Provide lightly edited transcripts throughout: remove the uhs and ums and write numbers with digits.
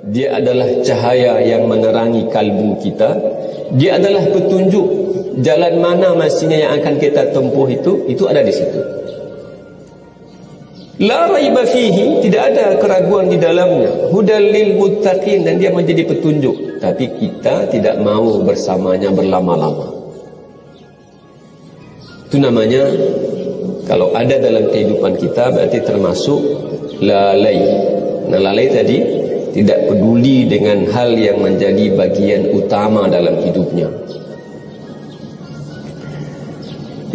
Dia adalah cahaya yang menerangi kalbu kita. Dia adalah petunjuk jalan mana mestinya yang akan kita tempuh, itu ada di situ. La raiba fihi, tidak ada keraguan di dalamnya. Hudal lil muttaqin, dan dia menjadi petunjuk. Tapi kita tidak mau bersamanya berlama-lama. Itu namanya, kalau ada dalam kehidupan kita, berarti termasuk lalai. Nah, lalai tadi tidak peduli dengan hal yang menjadi bagian utama dalam hidupnya.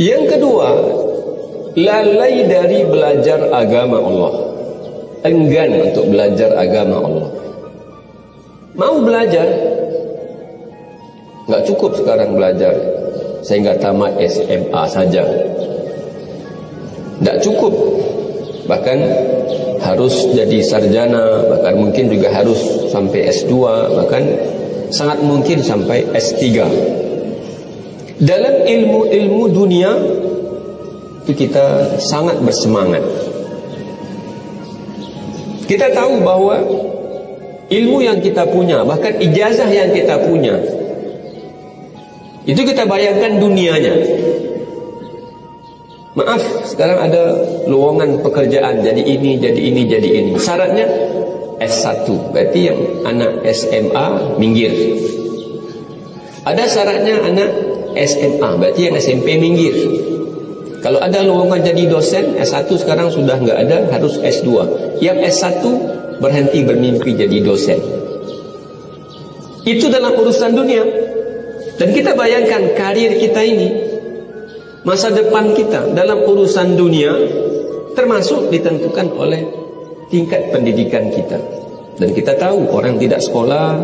Yang kedua, lalai dari belajar agama Allah. Enggan untuk belajar agama Allah. Mau belajar, nggak cukup sekarang belajar sehingga tamat SMA saja. Nggak cukup. Bahkan harus jadi sarjana, bahkan mungkin juga harus sampai S2, bahkan sangat mungkin sampai S3. Dalam ilmu-ilmu dunia itu kita sangat bersemangat. Kita tahu bahwa ilmu yang kita punya, bahkan ijazah yang kita punya, itu kita bayangkan dunianya. Maaf, sekarang ada lowongan pekerjaan, jadi ini, jadi ini, jadi ini. Syaratnya S1, berarti yang anak SMA minggir. Ada syaratnya anak SMA, berarti yang SMP minggir. Kalau ada lowongan jadi dosen, S1 sekarang sudah nggak ada, harus S2. Yang S1 berhenti bermimpi jadi dosen. Itu dalam urusan dunia. Dan kita bayangkan karir kita ini, masa depan kita dalam urusan dunia, termasuk ditentukan oleh tingkat pendidikan kita. Dan kita tahu orang tidak sekolah,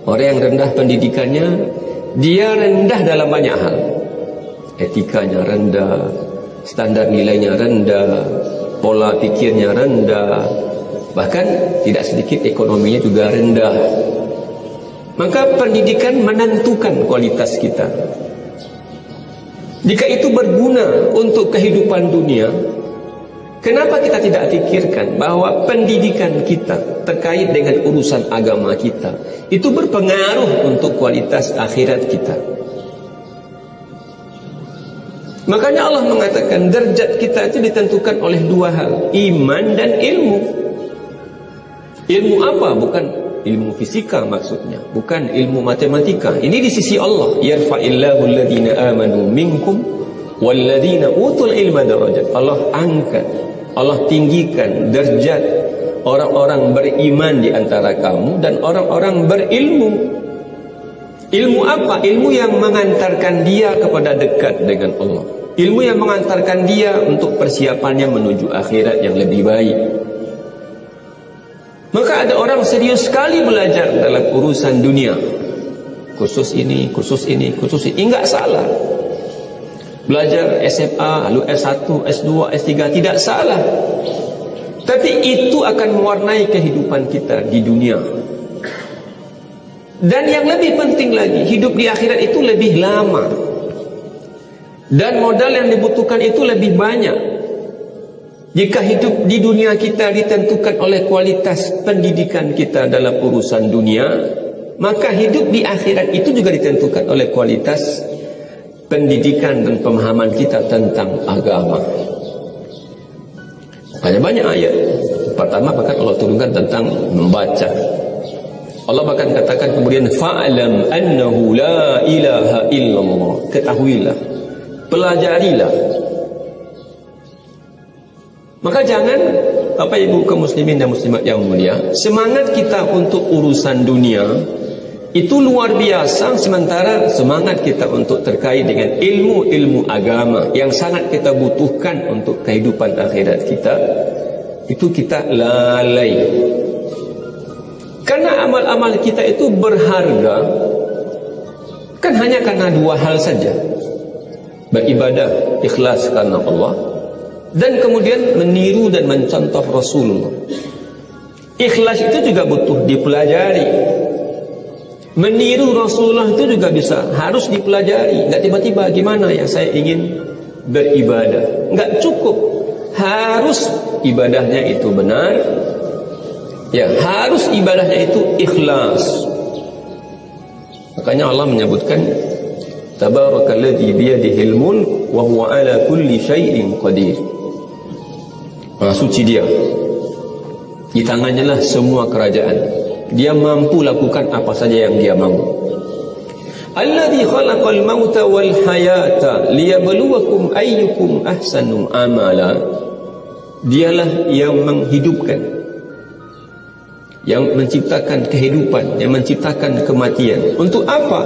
orang yang rendah pendidikannya, dia rendah dalam banyak hal. Etikanya rendah, standar nilainya rendah, pola pikirnya rendah, bahkan tidak sedikit ekonominya juga rendah. Maka pendidikan menentukan kualitas kita. Jika itu berguna untuk kehidupan dunia, kenapa kita tidak pikirkan bahwa pendidikan kita terkait dengan urusan agama kita itu berpengaruh untuk kualitas akhirat kita? Makanya Allah mengatakan derajat kita itu ditentukan oleh dua hal, iman dan ilmu. Ilmu apa? Bukan ilmu fisika maksudnya, bukan ilmu matematika. Ini di sisi Allah. Yarfa'illahu alladhina amanu minkum walladhina utul ilma darajat. Allah angkat, Allah tinggikan derajat orang-orang beriman di antara kamu dan orang-orang berilmu. Ilmu apa? Ilmu yang mengantarkan dia kepada dekat dengan Allah. Ilmu yang mengantarkan dia untuk persiapannya menuju akhirat yang lebih baik. Maka ada orang serius sekali belajar dalam urusan dunia. Kursus ini, kursus ini, kursus ini. Enggak salah. Belajar SMA, lalu S1, S2, S3 tidak salah. Tapi itu akan mewarnai kehidupan kita di dunia. Dan yang lebih penting lagi, hidup di akhirat itu lebih lama. Dan modal yang dibutuhkan itu lebih banyak. Jika hidup di dunia kita ditentukan oleh kualitas pendidikan kita dalam urusan dunia, maka hidup di akhirat itu juga ditentukan oleh kualitas pendidikan dan pemahaman kita tentang agama. Makanya banyak ayat. Pertama bahkan Allah turunkan tentang membaca. Allah bahkan katakan kemudian fa'lam annahu la ilaha illallah. Ketahuilah, pelajarilah. Maka jangan, Bapak Ibu kaum muslimin dan muslimat yang mulia, semangat kita untuk urusan dunia itu luar biasa, sementara semangat kita untuk terkait dengan ilmu-ilmu agama yang sangat kita butuhkan untuk kehidupan akhirat kita, itu kita lalai. Karena amal-amal kita itu berharga kan hanya karena dua hal saja: beribadah ikhlas karena Allah, dan kemudian meniru dan mencontoh Rasulullah. Ikhlas itu juga butuh dipelajari. Meniru Rasulullah itu juga harus dipelajari. Enggak tiba-tiba gimana ya saya ingin beribadah. Enggak cukup. Harus ibadahnya itu benar. Ya, harus ibadahnya itu ikhlas. Makanya Allah menyebutkan Tabarakalladzi biyadihil mulk wa huwa ala kulli syai'in qadir. Maha suci dia. Di tangannya lah semua kerajaan. Dia mampu lakukan apa saja yang dia mahu. Alladzi khalaqal mauta wal hayata liyabluwakum ayyukum ahsanu amala. Dialah yang menghidupkan, yang menciptakan kehidupan, yang menciptakan kematian. Untuk apa?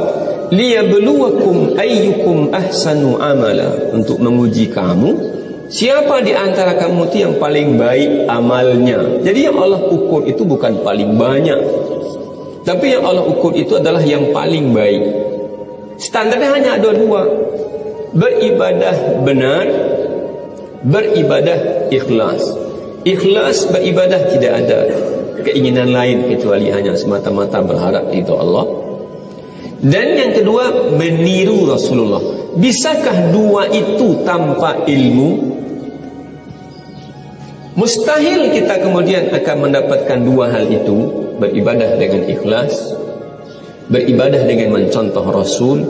Liyabluwakum ayyukum ahsanu amala. Untuk menguji kamu, siapa di antara kamu itu yang paling baik amalnya. Jadi yang Allah ukur itu bukan paling banyak, tapi yang Allah ukur itu adalah yang paling baik. Standarnya hanya ada dua: beribadah benar, beribadah ikhlas. Ikhlas beribadah tidak ada keinginan lain kecuali hanya semata-mata berharap ridha Allah. Dan yang kedua, meniru Rasulullah. Bisakah dua itu tanpa ilmu? Mustahil kita kemudian akan mendapatkan dua hal itu. Beribadah dengan ikhlas, beribadah dengan mencontoh Rasul,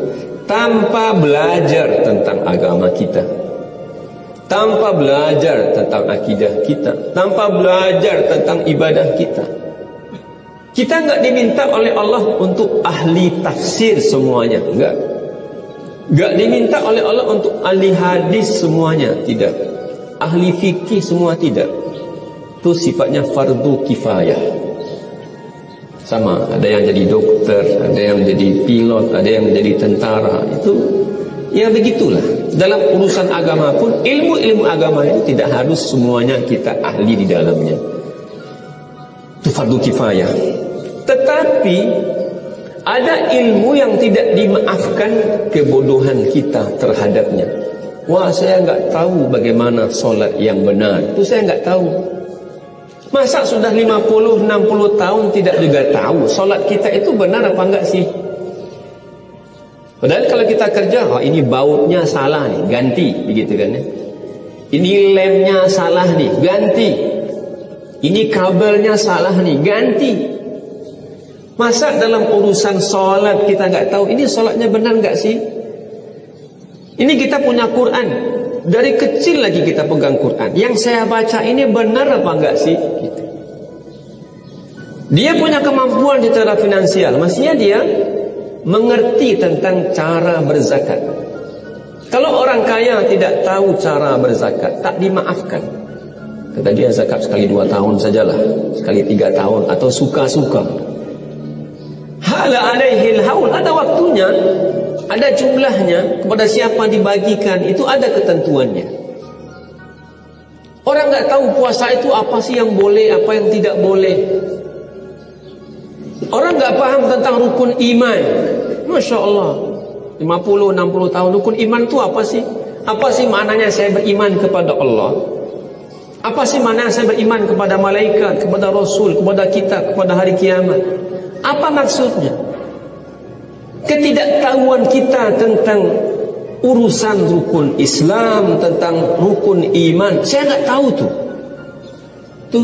tanpa belajar tentang agama kita, tanpa belajar tentang akidah kita, tanpa belajar tentang ibadah kita. Kita enggak diminta oleh Allah untuk ahli tafsir semuanya, enggak. Enggak diminta oleh Allah untuk ahli hadis semuanya, tidak. Ahli fikih semua, tidak. Itu sifatnya fardu kifayah. Sama, ada yang jadi dokter, ada yang jadi pilot, ada yang jadi tentara. Itu ya begitulah. Dalam urusan agama pun, ilmu-ilmu agama itu tidak harus semuanya kita ahli di dalamnya. Itu fardu kifayah. Tetapi ada ilmu yang tidak dimaafkan kebodohan kita terhadapnya. Wah, saya enggak tahu bagaimana solat yang benar. Itu saya enggak tahu. Masa sudah 50-60 tahun tidak juga tahu solat kita itu benar apa enggak sih? Padahal kalau kita kerja, oh ini bautnya salah nih, ganti, begitu kan ya? Ini lemnya salah nih, ganti. Ini kabelnya salah nih, ganti. Masa dalam urusan solat kita nggak tahu ini solatnya benar nggak sih? Ini kita punya Quran, dari kecil lagi kita pegang Quran. Yang saya baca ini benar apa enggak sih? Gitu. Dia punya kemampuan secara finansial, maksudnya dia mengerti tentang cara berzakat. Kalau orang kaya tidak tahu cara berzakat, tak dimaafkan. Kata dia zakat sekali 2 tahun sajalah, sekali 3 tahun, atau suka-suka. Hala alaihil haul, ada waktunya, ada jumlahnya, kepada siapa dibagikan, itu ada ketentuannya. Orang nggak tahu puasa itu apa sih yang boleh, apa yang tidak boleh. Orang nggak paham tentang rukun iman. Masya Allah, 50-60 tahun rukun iman itu apa sih? Apa sih maknanya saya beriman kepada Allah? Apa sih maknanya saya beriman kepada malaikat, kepada Rasul, kepada kita, kepada hari kiamat? Apa maksudnya? Ketidaktahuan kita tentang urusan rukun Islam, tentang rukun iman, saya nggak tahu tuh. Itu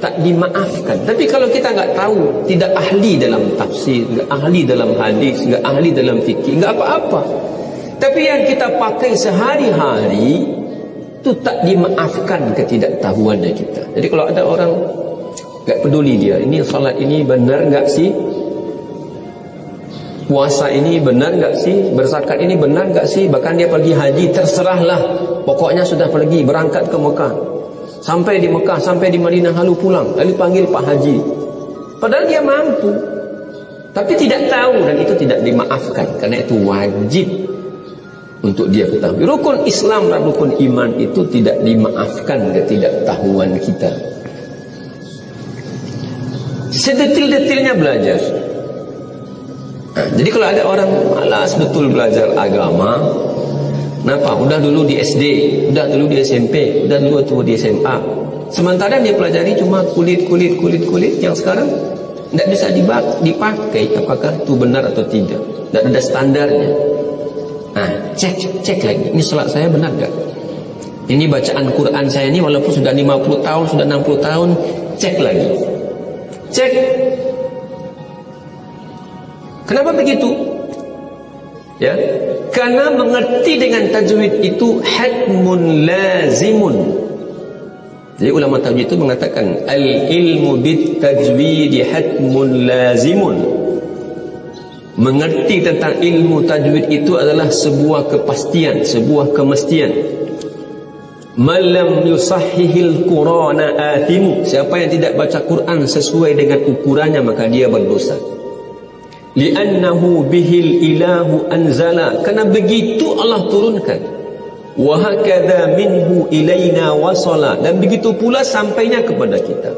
tak dimaafkan. Tapi kalau kita nggak tahu, tidak ahli dalam tafsir, nggak ahli dalam hadis, nggak ahli dalam fikih, nggak apa-apa. Tapi yang kita pakai sehari-hari itu tak dimaafkan ketidaktahuannya kita. Jadi kalau ada orang nggak peduli dia, ini salat ini benar nggak sih? Puasa ini benar nggak sih? Berzakat ini benar nggak sih? Bahkan dia pergi haji, terserahlah. Pokoknya sudah pergi, berangkat ke Mekah. Sampai di Mekah, sampai di Madinah, lalu pulang, lalu panggil Pak Haji. Padahal dia mampu, tapi tidak tahu, dan itu tidak dimaafkan. Karena itu wajib untuk dia ketahui. Rukun Islam dan rukun iman itu tidak dimaafkan ketidaktahuan kita. Sedetil-detilnya belajar. Nah, jadi kalau ada orang malas betul belajar agama, kenapa? Udah dulu di SD, udah dulu di SMP, udah dulu tuh di SMA. Sementara dia pelajari cuma kulit yang sekarang tidak bisa dipakai. Apakah itu benar atau tidak? Tidak ada standarnya. Nah, cek lagi. Ini salat saya benar gak? Ini bacaan Quran saya ini walaupun sudah 50 tahun, sudah 60 tahun, cek lagi. Cek. Kenapa begitu? Ya, karena mengerti dengan tajwid itu hatmun lazimun. Jadi ulama tajwid itu mengatakan al-ilmu bit tajwid hatmun lazimun. Mengerti tentang ilmu tajwid itu adalah sebuah kepastian, sebuah kemestian. Malam yusahhihil Qur'ana athimu. Siapa yang tidak baca Quran sesuai dengan ukurannya, maka dia berdosa. Li'annahu bihil ilahu anzala. Karena begitu Allah turunkan. Wa hakadha minhu ilaina wasala. Dan begitu pula sampainya kepada kita.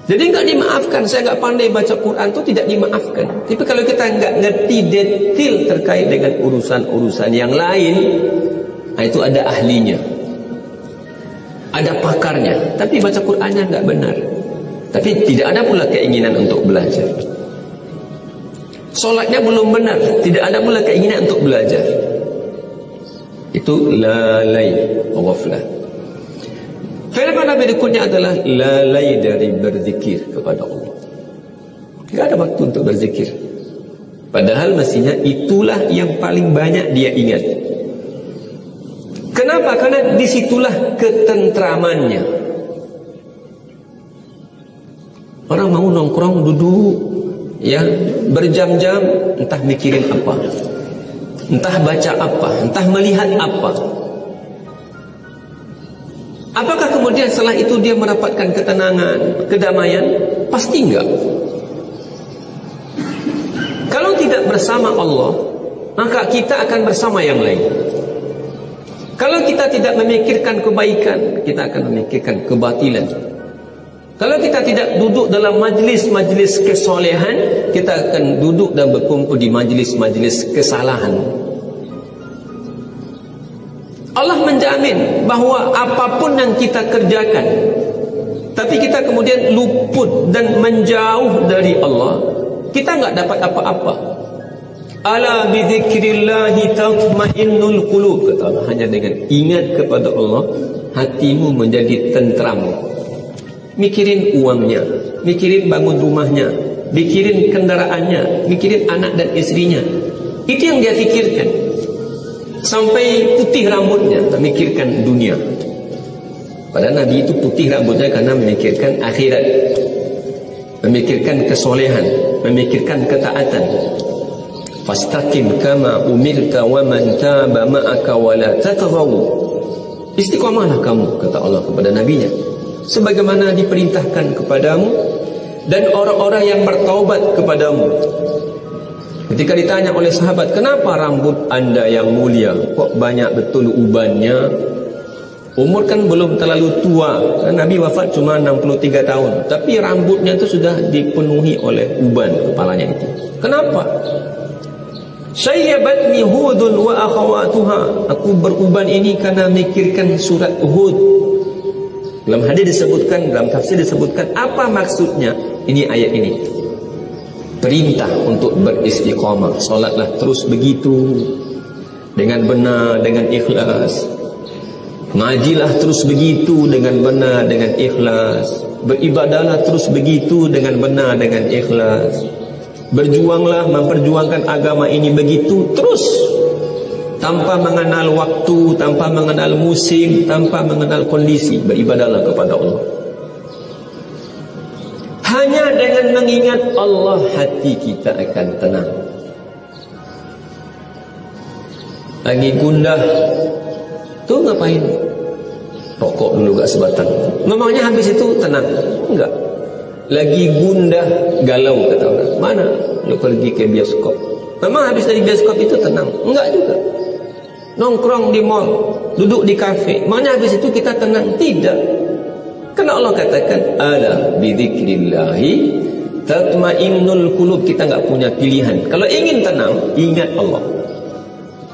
Jadi enggak dimaafkan. Saya enggak pandai baca Quran itu tidak dimaafkan. Tapi kalau kita enggak ngerti detail terkait dengan urusan-urusan yang lain, itu ada ahlinya, ada pakarnya, tapi baca Qurannya enggak benar. Tapi tidak ada pula keinginan untuk belajar. Solatnya belum benar, tidak ada pula keinginan untuk belajar. Itu lalai ghaflah. Firman Nabi berikutnya adalah lalai dari berzikir kepada Allah. Tidak ada waktu untuk berzikir. Padahal mestinya itulah yang paling banyak dia ingat. Kenapa? Karena disitulah ketentramannya. Orang mau nongkrong, duduk, ya, berjam-jam, entah mikirin apa, entah baca apa, entah melihat apa. Apakah kemudian setelah itu dia mendapatkan ketenangan, kedamaian? Pasti enggak. Kalau tidak bersama Allah, maka kita akan bersama yang lain. Kalau kita tidak memikirkan kebaikan, kita akan memikirkan kebatilan. Kalau kita tidak duduk dalam majlis-majlis kesolehan, kita akan duduk dan berkumpul di majlis-majlis kesalahan. Allah menjamin bahawa apapun yang kita kerjakan, tapi kita kemudian luput dan menjauh dari Allah, kita enggak dapat apa-apa. Ala bidzikrillahi tatma'innul qulub, kata Allah. Hanya dengan ingat kepada Allah, hatimu menjadi tentram. Mikirin uangnya, mikirin bangun rumahnya, mikirin kendaraannya, mikirin anak dan istrinya. Itu yang dia fikirkan. Sampai putih rambutnya, memikirkan dunia. Padahal Nabi itu putih rambutnya karena memikirkan akhirat, memikirkan kesolehan, memikirkan ketaatan. Fastaqim kama umirta wa man taba ma'aka wa la tatghaw. Istiqamahlah kamu, kata Allah kepada nabinya, sebagaimana diperintahkan kepadamu dan orang-orang yang bertaubat kepadamu. Ketika ditanya oleh sahabat, kenapa rambut anda yang mulia kok banyak betul ubannya? Umur kan belum terlalu tua, Nabi wafat cuma 63 tahun, tapi rambutnya itu sudah dipenuhi oleh uban kepalanya itu. Kenapa? Sayyabatni Hudun wa akhawatuha. Aku beruban ini karena mikirkan surat Hud. Dalam hadis disebutkan, dalam tafsir disebutkan, apa maksudnya ini ayat ini? Perintah untuk beristiqamah. Solatlah terus begitu, dengan benar, dengan ikhlas. Ngajilah terus begitu, dengan benar, dengan ikhlas. Beribadahlah terus begitu, dengan benar, dengan ikhlas. Berjuanglah memperjuangkan agama ini begitu terus, tanpa mengenal waktu, tanpa mengenal musim, tanpa mengenal kondisi. Beribadahlah kepada Allah. Hanya dengan mengingat Allah, hati kita akan tenang. Lagi gundah, tuh ngapain? Rokok dulu gak sebatang. Memangnya habis itu tenang? Enggak. Lagi gundah, galau, kata orang. Mana lu pergi ke bioskop? Memang habis dari bioskop itu tenang? Enggak juga. Nongkrong di mall, duduk di kafe, maknanya habis itu kita tenang? Tidak. Karena Allah katakan, ala bidzikrillahi tatmainnul qulub. Kita enggak punya pilihan. Kalau ingin tenang, ingat Allah.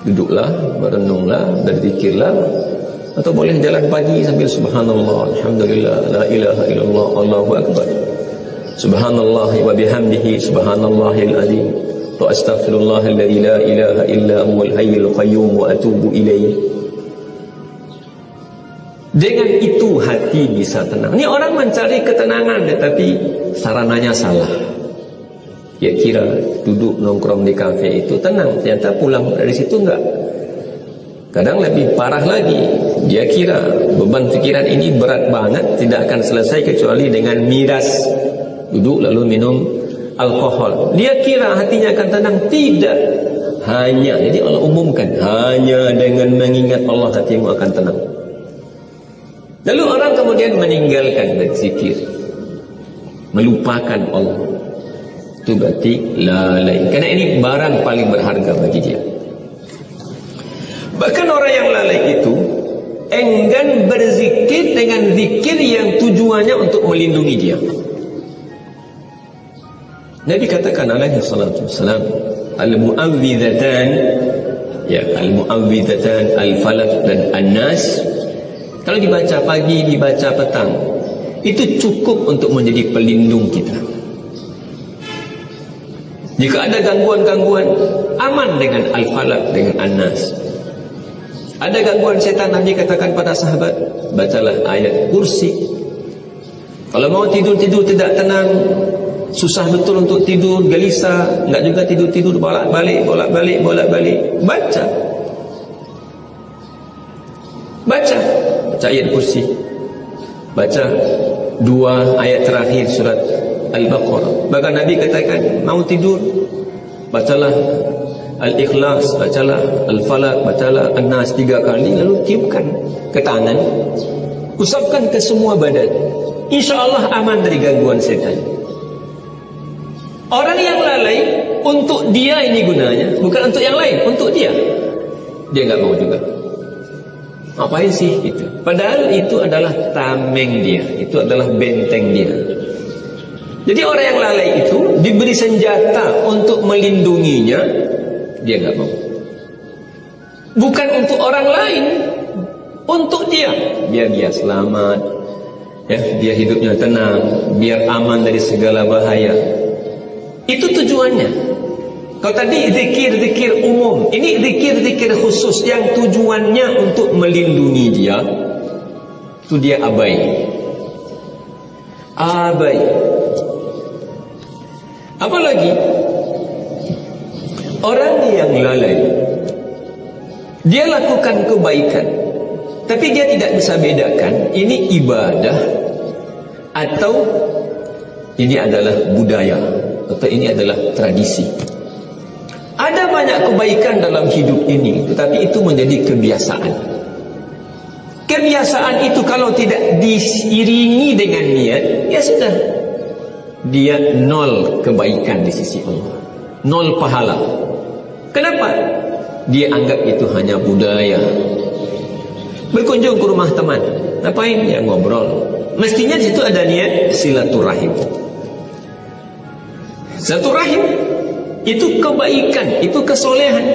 Duduklah, merenunglah, berzikirlah. Atau boleh jalan pagi sambil subhanallah, alhamdulillah, la ilaha illallah, Allahu akbar. Subhanallah wa bihamdihi, subhanallahil azim. Wa astaghfirullahalladzi la ilaha illa huwal hayyul qayyum wa atubu ilaih. Dengan itu hati bisa tenang. Ini orang mencari ketenangan, tetapi sarananya salah. Dia kira duduk nongkrong di kafe itu tenang, ternyata pulang dari situ enggak. Kadang lebih parah lagi, dia kira beban pikiran ini berat banget, tidak akan selesai kecuali dengan miras. Duduk lalu minum alkohol. Dia kira hatinya akan tenang, tidak. Hanya, jadi Allah umumkan, hanya dengan mengingat Allah hatimu akan tenang. Lalu orang kemudian meninggalkan berzikir, melupakan Allah. Itu berarti lalai. Karena ini barang paling berharga bagi dia. Bahkan orang yang lalai itu enggan berzikir dengan zikir yang tujuannya untuk melindungi dia. Nabi katakan alaihi salatu wassalam, al-mu'awwidhatan, ya, al-mu'awwidhatan, al-falaq dan an-nas, kalau dibaca pagi, dibaca petang, itu cukup untuk menjadi pelindung kita. Jika ada gangguan-gangguan, aman dengan al-falaq, dengan an-nas. Ada gangguan setan, Nabi katakan pada sahabat, bacalah ayat kursi. Kalau mau tidur-tidur tidak tenang, susah betul untuk tidur, gelisah, enggak juga tidur-tidur, bolak-balik, baca. Baca ayat kursi. Baca 2 ayat terakhir surat Al-Baqarah. Bahkan Nabi katakan, mau tidur, bacalah Al-Ikhlas, bacalah Al-Falaq, bacalah An-Nas 3 kali, lalu tiupkan ke tangan, usapkan ke semua badan. InsyaAllah aman dari gangguan setan. Orang yang lalai, untuk dia ini gunanya, bukan untuk yang lain, untuk dia. Dia enggak mau juga. Ngapain sih itu? Padahal itu adalah tameng dia, itu adalah benteng dia. Jadi orang yang lalai itu diberi senjata untuk melindunginya, dia enggak mau. Bukan untuk orang lain, untuk dia, biar dia selamat, ya, biar hidupnya tenang, biar aman dari segala bahaya. Itu tujuannya. Kalau tadi zikir-zikir umum, ini zikir-zikir khusus yang tujuannya untuk melindungi dia, itu dia abai. Apalagi orang yang lalai, dia lakukan kebaikan, tapi dia tidak bisa bedakan ini ibadah atau ini adalah budaya, atau ini adalah tradisi. Ada banyak kebaikan dalam hidup ini, tetapi itu menjadi kebiasaan. Kebiasaan itu kalau tidak diiringi dengan niat, ya sudah, dia nol kebaikan di sisi Allah, nol pahala. Kenapa? Dia anggap itu hanya budaya. Berkunjung ke rumah teman, ngapain? Ya ngobrol. Mestinya di situ ada niat silaturahim. Silaturahim itu kebaikan, itu kesolehan.